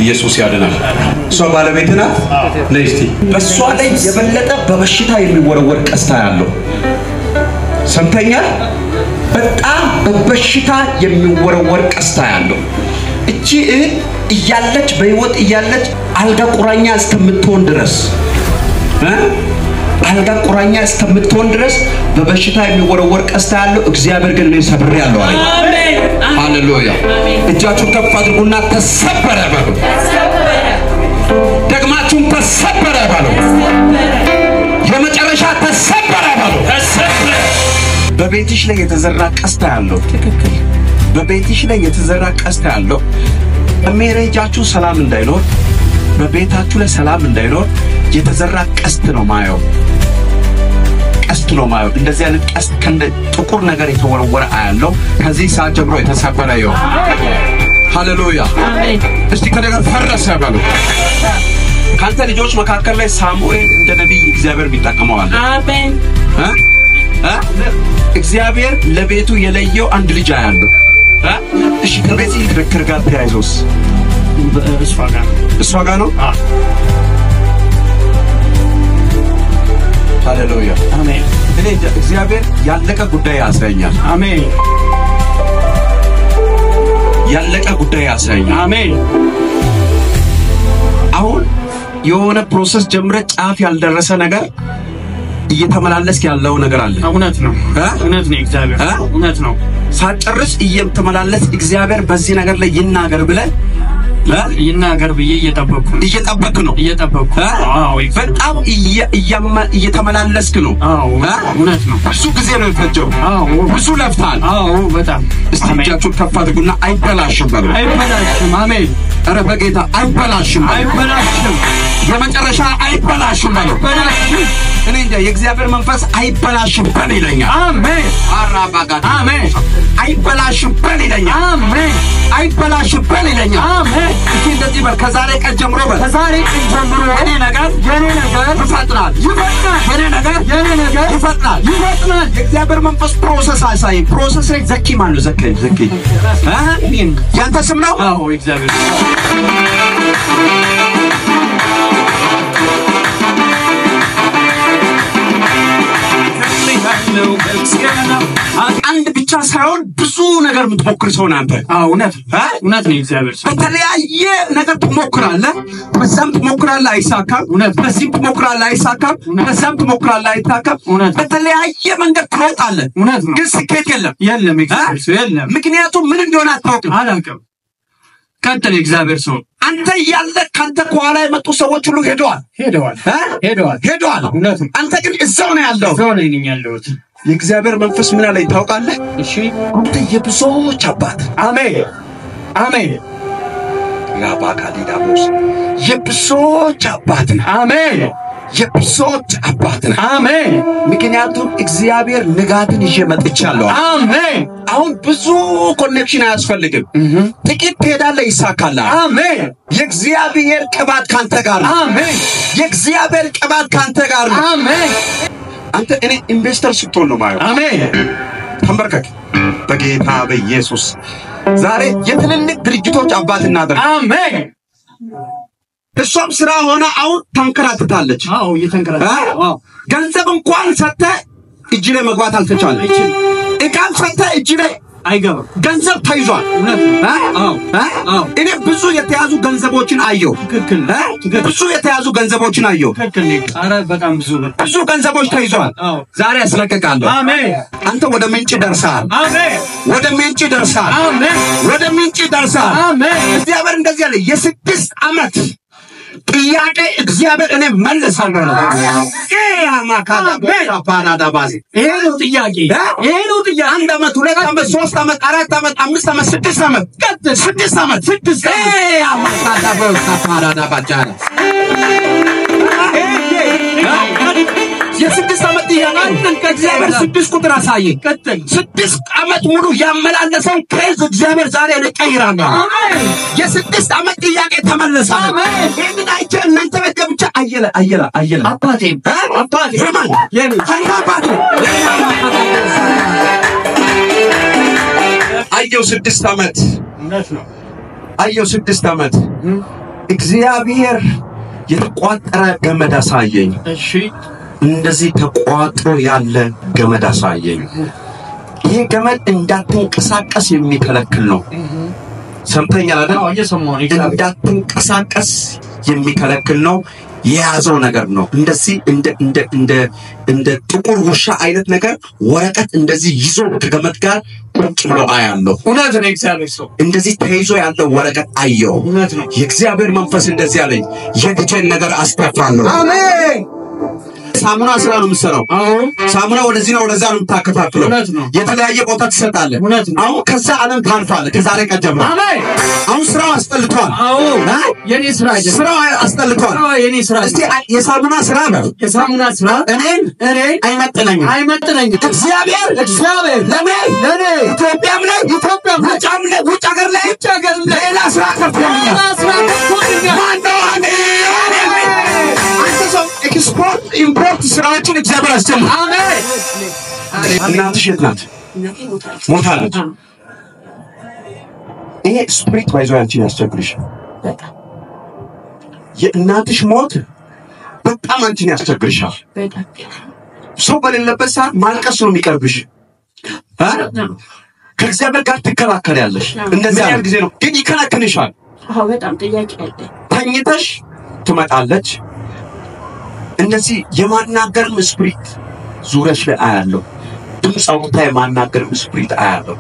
ኢየሱስ ያድናል ሷ ባለቤት ናት ነይስቲ በሷ ላይ የበለጠ በበሽታ የሚወረወር ቀስታ ያለው ሰምተኛል በጣም በበሽታ የሚወረወር ቀስታ ያለው እቺ እያለች በህይወት እያለች አልጋ ቁራኛ እስከምትሆን ድረስ አልጋ ቁራኛ እስከምትሆን ድረስ በበሽታ የሚወረወር ቀስታ ያለው እግዚአብሔር ግን ነው ሰብር ያለው አሜን ሃሌሉያ እጃችሁን ከፍ አድርጉና ተሰበረ በሉ ደግማችሁን ተሰበረ በሉ የመጨረሻ ተሰበረ በሉ ተሰበረ በቤትሽ ላይ የተዘራ ቀስታ ያለው ትክክል በቤትሽ ላይ የተዘራ ቀስታ ያለው በሜሬጃችሁ ሰላም እንዳይኖር በቤታችሁ ላይ ሰላም እንዳይኖር የተዘራ ቀስት ነው ማየው ቀስት ነው ማየው እንደዚህ አይነት ቀስት ከንደ ጥቁር ነገር የተወረወረ አያለው ከዚህ ሰዓት ጀምሮ የተሰበረ ነው ሃሌሉያ አሜን እስቲ ከነገር ፈረሰ በሉ ካንተ ልጆች መካከል ላይ ሳሙኤል እንደ ነብይ እግዚአብሔር ቢጠቀመዋል አሜን እግዚአብሔር ለቤቱ የለየው አንድ ልጅ አያለው እሺ ከበዚህ ክርክር ጋር ተያይዞስ እሷ ጋር ነው ሃሌሉያ አሜን እኔ እግዚአብሔር ያለቀ ጉዳይ ያሳየኛል አሜን ያለቀ ጉዳይ ያሳየኛል አሜን አሁን የሆነ ፕሮሰስ ጀምረ ጫፍ ያልደረሰ ነገር እየተመላለስክ ያለው ነገር አለ እውነት ነው እግዚአብሔር እውነት ነው ሳጨርስ እየተመላለስ እግዚአብሔር በዚህ ነገር ላይ ይናገር ብለ ይናገር ብዬ እየጠበቅኩ ነው አዎ በጣም እየተመላለስክ ነው አዎ እውነት ነው ብዙ ጊዜ ነው የፈጀው አዎ ብዙ ለፍታል አዎ በጣም እስቲጃችሁ ከፍ አድርጉና አይበላሽም በሉ አይበላሽም አሜን ኧረ በጌታ አይበላሽም የመጨረሻ አይበላሽም በሉ እኔ እንደ የእግዚአብሔር መንፈስ አይበላሽም በል ይለኛል አሜን አራባጋት አሜን አይበላሽም በል ይለኛል አሜን አይበላሽም በል ይለኛል አሜን እስቲ እንደዚህ በል ከዛሬ ቀን ጀምሮ የኔ ነገር ይፈጥናል የኔ ነገር ይፈጥናል የእግዚአብሔር መንፈስ ፕሮሰስ አሳይ ፕሮሰስ ላይ ዘኪ ማለት ዘኪ ያንተ ስም ነው አዎ እግዚአብሔር አንድ ብቻ ሳይሆን ብዙ ነገር ምትሞክር ሰው ናንተ እውነት ነው እግዚአብሔር በተለያየ ነገር ትሞክራለህ በዛም ትሞክራለህ አይሳካም በዚህም ትሞክራለህ አይሳካም በዛም ትሞክራለህ አይሳካም በተለያየ መንገድ ትሮጣለህ ግን ስኬት የለም እግዚአብሔር ምክንያቱም ምን እንደሆነ አታውቅም ካንተ እግዚአብሔር ሰው አንተ ያለ ካንተ ከኋላ የመጡ ሰዎች ሁሉ ሄደዋል አንተ ግን እዛው ነው ያለው የእግዚአብሔር መንፈስ ምን አለ ታውቃለህ እሺ አንተ የብዙዎች አባት አሜን ላባካዲዳሞስ የብዙዎች አባት አሜን የብዙዎች አባት አሜን ምክንያቱም እግዚአብሔር ንጋትን ይዤ መጥቻለሁ አሜን አሁን ብዙ ኮኔክሽን አያስፈልግም ጥቂት ትሄዳለህ ይሳካልሃል አሜን የእግዚአብሔር ቅባት ካንተ ጋር ነው አሜን የእግዚአብሔር ቅባት ካንተ ጋር ነው አሜን አንተ እኔ ኢንቨስተር ስትሆን ነው ማለት አሜን ተንበርከክ በጌታ በኢየሱስ ዛሬ የትልልቅ ድርጅቶች አባት እናደርግ አሜን እሷም ስራ ሆነ አሁን ታንከራትታለች አዎ እየተንከራተተ ገንዘብ እንኳን ሰጠ እጅ ላይ መግባት አልተቻለም እቃም ሰጠ እጅ ላይ አይገባም ገንዘብ ተይዟል አዎ እኔ ብዙ የተያዙ ገንዘቦችን አየሁ ትክክል ብዙ የተያዙ ገንዘቦችን አየሁ ትክክል አረ በጣም ብዙ ገንዘቦች ተይዟል ዛሬ አስለቀቃለሁ አሜን አንተ ወደ ምንጭ ደርሳል አሜን ወደ ምንጭ ደርሳል አሜን ወደ ምንጭ ደርሳል አሜን እግዚአብሔር እንደዚህ ያለ የ6 አመት ጥያቄ እግዚአብሔር እኔ መልሳለሁ ያማካዳ በፓራዳ ባዚ ይሄ ነው ጥያቄ አንድ አመት ሁለት አመት ሶስት አመት አራት አመት አምስት አመት ስድስት አመት ስድስት አመት ያማካዳ በፓራዳ ባጃራ የስድስት አመት ያንተን ከእግዚአብሔር 6 ቁጥር አሳየ ቀጥል 6 አመት ሙሉ ያመላለሰው ከዚህ እግዚአብሔር ዛሬ ለቀይራና አሜን የ6 አመት ጥያቄ ተመለሰ አሜን ይሄን አይቼ እናንተ ቤት ብቻ አየለ አባቴ ማን የኔ አባቴ አየው 6 አመት እውነት ነው አየው 6 አመት እግዚአብሔር የተቋጠረ ገመድ አሳየኝ። እሺ እንደዚህ ተቋጥሮ ያለ ገመድ አሳየኝ። ይሄ ገመድ እንዳትንቀሳቀስ የሚከለክል ነው። ሰምተኛል አይደል? እየሰማሁ እንዳትንቀሳቀስ የሚከለክል ነው። የያዘው ነገር ነው። እንደዚህ እንደ ጥቁር ውሻ አይነት ነገር ወረቀት እንደዚህ ይዞ ከገመድ ጋር ቁጭ ብሎ አያለሁ። እውነት ነው። እግዚአብሔር ሰው እንደዚህ ተይዞ ያለው ወረቀት አየሁ። እውነት ነው። የእግዚአብሔር መንፈስ እንደዚህ አለኝ፣ የልጄን ነገር አስተፋለሁ። አሜን። ሳሙና ስራ ነው የምትሰራው። ሳሙና ወደዚህ ነው ወደዛ ነው የምታከፋፍለው። የተለያየ ቦታ ትሰጣለህ። አሁን ከዛ ዓለም ታልፋለህ። ከዛሬ ቀን ጀምሮ አሜን። አሁን ስራው አስጠልቷል። የኔ ስራ አይደለም፣ ስራው አስጠልቷል። የኔ ስራ እስቲ የሳሙና ስራ ነው። የሳሙና ስራ እኔን አይመጥነኝም። እግዚአብሔር ለኔ ኢትዮጵያም ላይ ውጭ ሀገር ላይ ሌላ ስራ ከፍቶኛል። ኤክስፖርት ኢምፖርት ስራዎችን እግዚአብሔር አስጀምሯል። አሜን። እናትሽ የት ናት? ሞታለች። ይሄ ስፕሪት ባይዞ አንቺን ያስቸግርሽ። በጣም የእናትሽ ሞት በጣም አንቺን ያስቸግርሻል። ሰው በሌለበት ሰዓት ማልቀስ ነው የሚቀርብሽ። ከእግዚአብሔር ጋር ትከራከሪያለሽ። እንደዚህ አይነት ጊዜ ነው ግን ይከራከርሻል። በጣም ጥያቄ አለ። ተኝተሽ ትመጣለች። እንደዚህ የማናገርም ስፕሪት ዙሪያሽ ላይ አያለሁ። ድምፅ አውጥታ የማናገርም ስፕሪት አያለሁ።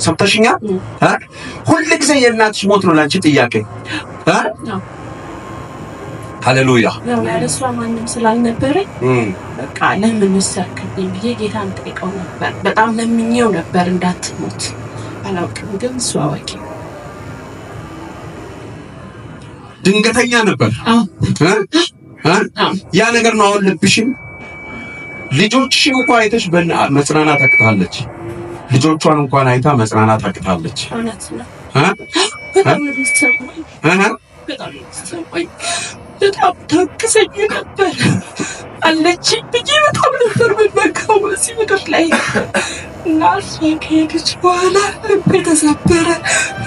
ሰምተሽኛል? ሁሉ ጊዜ የእናትሽ ሞት ነው ላንቺ ጥያቄ። ሃሌሉያ። ያለሷ ማንም ስላልነበረ በቃ ለምን ወሰድክብኝ ብዬ ጌታን ጠይቀው ነበር። በጣም ለምኜው ነበር እንዳትሞት። አላውቅም ግን እሱ አዋቂ ድንገተኛ ነበር። ያ ነገር ነው። አሁን ልብሽም ልጆችሽን እንኳን አይተሽ መጽናናት አቅታለች። ልጆቿን እንኳን አይታ መጽናናት አቅታለች። በጣም ታክሰኝ ነበር አለች ብዬ በጣም ነበር በመካው በዚህ ምድር ላይ እና እሷ ከሄደች በኋላ ልቤ ተሰበረ።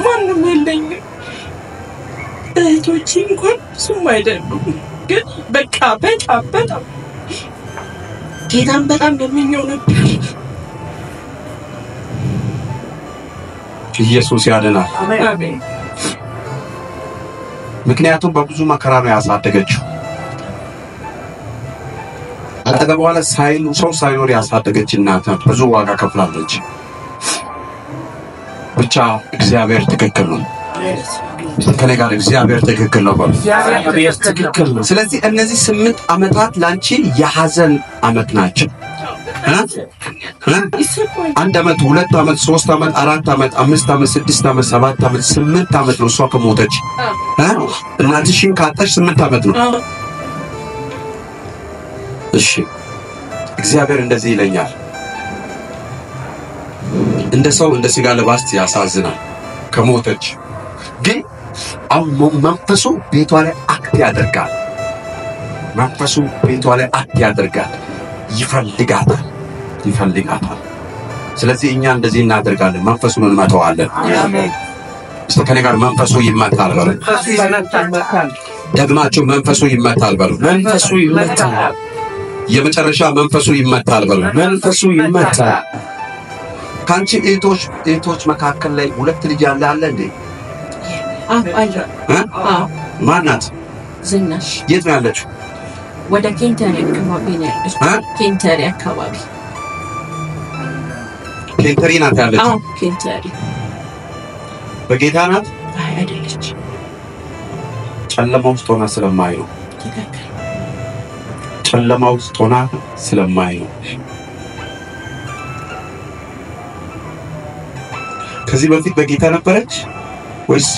ማንም የለኝም። እህቶቼ እንኳን ብዙም አይደሉም። ግን በቃ በጣም ጌታን በጣም ለምኜው ነበር። ኢየሱስ ያድናል። አሜን። ምክንያቱም በብዙ መከራ ነው ያሳደገችው። አጠገቧ ላይ ሰው ሳይኖር ያሳደገች እናት ብዙ ዋጋ ከፍላለች። ብቻ እግዚአብሔር ትክክል ነው። ከኔ ጋር እግዚአብሔር ትክክል ነው። እግዚአብሔር ትክክል ነው። ስለዚህ እነዚህ 8 ዓመታት ላንቺ የሐዘን ዓመት ናቸው። 1 ዓመት 2 ዓመት 3 ዓመት 4 ዓመት 5 ዓመት 6 ዓመት 7 ዓመት 8 ዓመት ነው እሷ ከሞተች። እናትሽን ካጣሽ 8 ዓመት ነው። እሺ እግዚአብሔር እንደዚህ ይለኛል። እንደ ሰው እንደ ስጋ ለባስ ያሳዝናል ከሞተች ግን አሁን መንፈሱ ቤቷ ላይ አክት ያደርጋል። መንፈሱ ቤቷ ላይ አክት ያደርጋል። ይፈልጋታል። ስለዚህ እኛ እንደዚህ እናደርጋለን። መንፈሱን እንመታዋለን። አሜን። እስቲ ከኔ ጋር መንፈሱ ይመታል በሉ። ደግማችሁ መንፈሱ ይመታል በሉ። መንፈሱ ይመታል። የመጨረሻ መንፈሱ ይመታል በሉ። መንፈሱ ይመታል። ካንቺ እህቶች መካከል ላይ 2 ልጅ ያለ አለ እንዴ? ማናት? ዝናሽ። የት ነው ያለችው? ወደ ኬንተሪ አካባቢ ነው ያለችው። ኬንተሪ አካባቢ። ኬንተሪ ናት ያለችው? ኬንተሪ። በጌታ ናት? አይደለች። ጨለማ ውስጥ ሆና ስለማይ ነው። ጨለማ ውስጥ ሆና ስለማይ ነው። ከዚህ በፊት በጌታ ነበረች ወይስ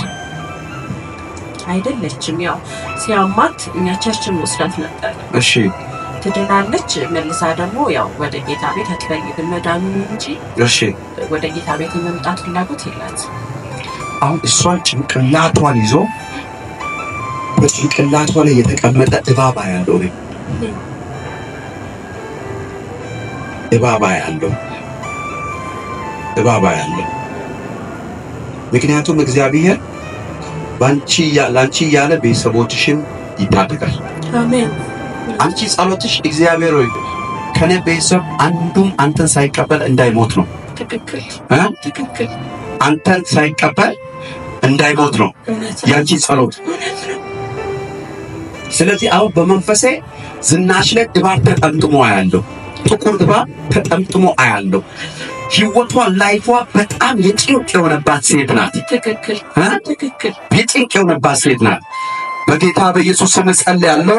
አይደለችም? ያው ሲያማት እኛ ቸርችን ወስዳት ነበር። እሺ ትድናለች። መልሳ ደግሞ ያው ወደ ጌታ ቤት አትፈልግም መዳኑ እንጂ እሺ ወደ ጌታ ቤት መምጣት ፍላጎት የላት። አሁን እሷን ጭንቅላቷን ይዞ በጭንቅላቷ ላይ የተቀመጠ እባብ ያለው ነው። እባብ ያለው ምክንያቱም እግዚአብሔር ላንቺ ያለ ቤተሰቦችሽን ይታደጋል አሜን አንቺ ጸሎትሽ እግዚአብሔር ሆይ ከኔ ቤተሰብ አንዱም አንተን ሳይቀበል እንዳይሞት ነው ትክክል አንተን ሳይቀበል እንዳይሞት ነው ያንቺ ጸሎት ስለዚህ አሁን በመንፈሴ ዝናሽ ላይ ድባብ ተጠምጥሞ አያለው ጥቁር ድባብ ተጠምጥሞ አያለው ህይወቷ ላይፏ በጣም የጭንቅ የሆነባት ሴት ናት ትክክል የጭንቅ የሆነባት ሴት ናት በጌታ በኢየሱስ ስም ጸልያለሁ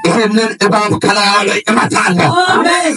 ይሄንን እባብ ከላዩ ላይ እመታለሁ አሜን